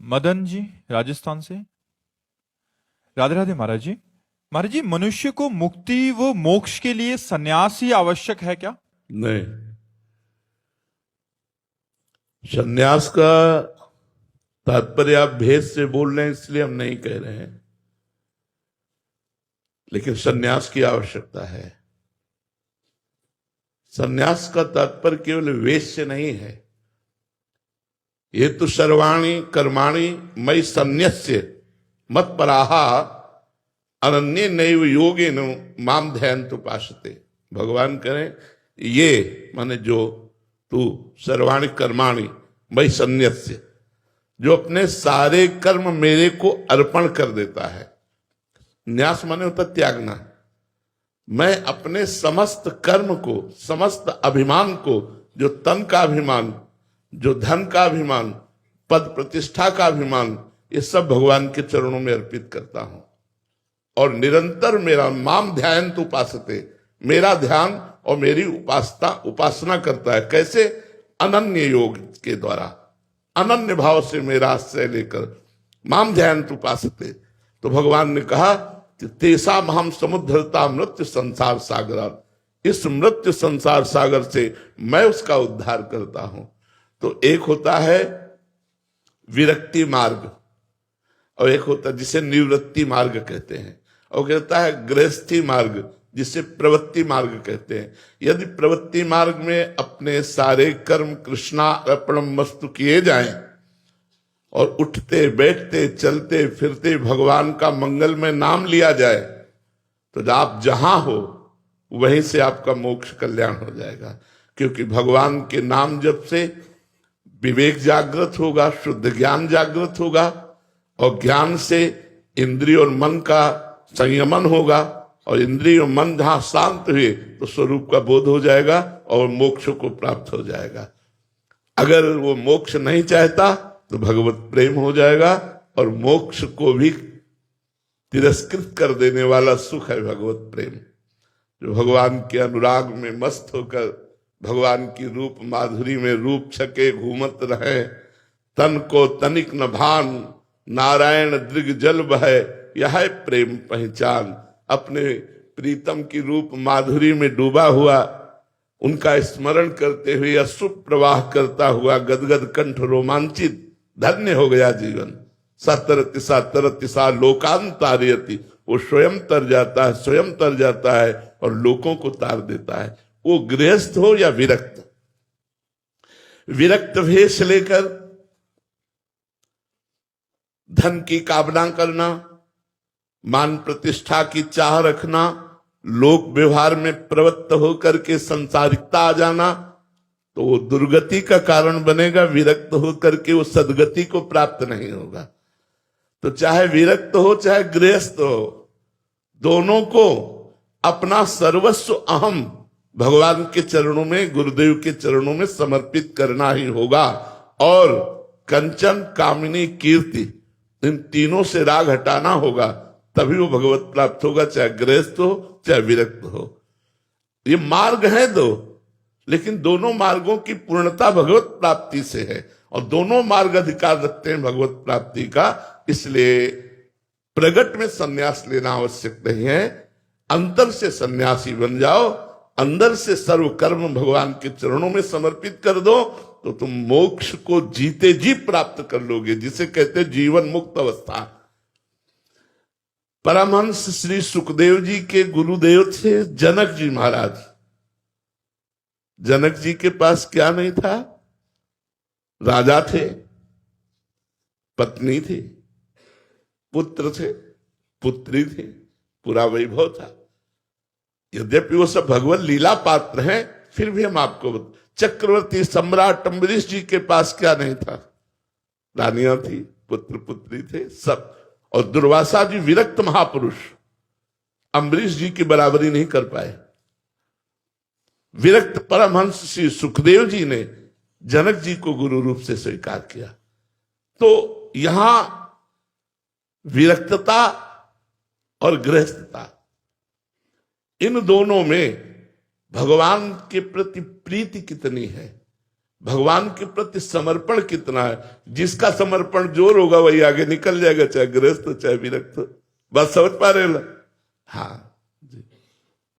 मदन जी राजस्थान से। राधे राधे महाराज जी। महाराज जी, मनुष्य को मुक्ति व मोक्ष के लिए सन्यास ही आवश्यक है क्या? नहीं, सन्यास का तात्पर्य आप भेद से बोल रहे हैं इसलिए हम नहीं कह रहे हैं, लेकिन सन्यास की आवश्यकता है। सन्यास का तात्पर्य केवल वेश से नहीं है। ये तो सर्वाणी कर्माणि मयि सन्न्यस्य मत पराहा अनन्य नैव योगेन माम ध्यायन्तु उपासते। भगवान करें ये माने जो तू सर्वाणी कर्माणि मयि सन्न्यस्य, जो अपने सारे कर्म मेरे को अर्पण कर देता है। न्यास माने होता त्यागना। मैं अपने समस्त कर्म को, समस्त अभिमान को, जो तन का अभिमान, जो धन का अभिमान, पद प्रतिष्ठा का अभिमान, ये सब भगवान के चरणों में अर्पित करता हूं। और निरंतर मेरा माम ध्यायन्तु उपासते, मेरा ध्यान और मेरी उपासना करता है। कैसे? अनन्य योग के द्वारा, अनन्य भाव से मेरा आश्रय लेकर माम ध्यायन्तु उपासते। तो भगवान ने कहा कि तेषाम हम समुद्धरता मृत्यु संसार सागरात, इस मृत्यु संसार सागर से मैं उसका उद्धार करता हूं। तो एक होता है विरक्ति मार्ग और एक होता है जिसे निवृत्ति मार्ग कहते हैं, और कहता है गृहस्थी मार्ग जिसे प्रवृत्ति मार्ग कहते हैं। यदि प्रवृत्ति मार्ग में अपने सारे कर्म कृष्णार्पणम वस्तु किए जाएं और उठते बैठते चलते फिरते भगवान का मंगलमय नाम लिया जाए, तो आप जहां हो वहीं से आपका मोक्ष कल्याण हो जाएगा। क्योंकि भगवान के नाम जप से विवेक जागृत होगा, शुद्ध ज्ञान जागृत होगा, और ज्ञान से इंद्रिय और मन का संयमन होगा, और इंद्रिय और मन जहां शांत हुए तो स्वरूप का बोध हो जाएगा और मोक्ष को प्राप्त हो जाएगा। अगर वो मोक्ष नहीं चाहता तो भगवत प्रेम हो जाएगा, और मोक्ष को भी तिरस्कृत कर देने वाला सुख है भगवत प्रेम। जो भगवान के अनुराग में मस्त होकर भगवान की रूप माधुरी में रूप छके घूमत रहे, तन को तनिक न भान, नारायण दृग जल बहे, यह है प्रेम पहचान। अपने प्रीतम की रूप माधुरी में डूबा हुआ, उनका स्मरण करते हुए अश्रु प्रवाह करता हुआ गदगद कंठ रोमांचित, धन्य हो गया जीवन। सतरति सतरति सा लोकांतारयति, वो स्वयं तर जाता है, स्वयं तर जाता है और लोगों को तार देता है। वो गृहस्थ हो या विरक्त, विरक्त भेष लेकर धन की कामना करना, मान प्रतिष्ठा की चाह रखना, लोक व्यवहार में प्रवृत्त होकर के संसारिकता आ जाना, तो वो दुर्गति का कारण बनेगा। विरक्त होकर के वो सदगति को प्राप्त नहीं होगा। तो चाहे विरक्त हो चाहे गृहस्थ हो, दोनों को अपना सर्वस्व अहम भगवान के चरणों में, गुरुदेव के चरणों में समर्पित करना ही होगा। और कंचन, कामिनी, कीर्ति, इन तीनों से राग हटाना होगा, तभी वो भगवत प्राप्त होगा, चाहे गृहस्थ हो चाहे विरक्त हो। ये मार्ग है दो, लेकिन दोनों मार्गों की पूर्णता भगवत प्राप्ति से है, और दोनों मार्ग अधिकार रखते हैं भगवत प्राप्ति का। इसलिए प्रगट में सन्यास लेना आवश्यक नहीं है, अंतर से सन्यासी बन जाओ, अंदर से सर्व कर्म भगवान के चरणों में समर्पित कर दो, तो तुम मोक्ष को जीते जी प्राप्त कर लोगे, जिसे कहते हैं जीवन मुक्त अवस्था। परमहंस श्री सुखदेव जी के गुरुदेव थे जनक जी महाराज। जनक जी के पास क्या नहीं था? राजा थे, पत्नी थी, पुत्र थे, पुत्री थी, पूरा वैभव था। यद्यपि वो सब भगवत लीला पात्र हैं, फिर भी हम आपको चक्रवर्ती सम्राट अम्बरीश जी के पास क्या नहीं था? रानियां थी, पुत्र पुत्री थे, सब। और दुर्वासा जी विरक्त महापुरुष, अम्बरीश जी की बराबरी नहीं कर पाए। विरक्त परमहंस श्री सुखदेव जी ने जनक जी को गुरु रूप से स्वीकार किया। तो यहां विरक्तता और गृहस्थता, इन दोनों में भगवान के प्रति प्रीति कितनी है, भगवान के प्रति समर्पण कितना है। जिसका समर्पण जोर होगा वही आगे निकल जाएगा, चाहे गृहस्थ चाहे विरक्त। बस समझ पा रहे हो? हाँ,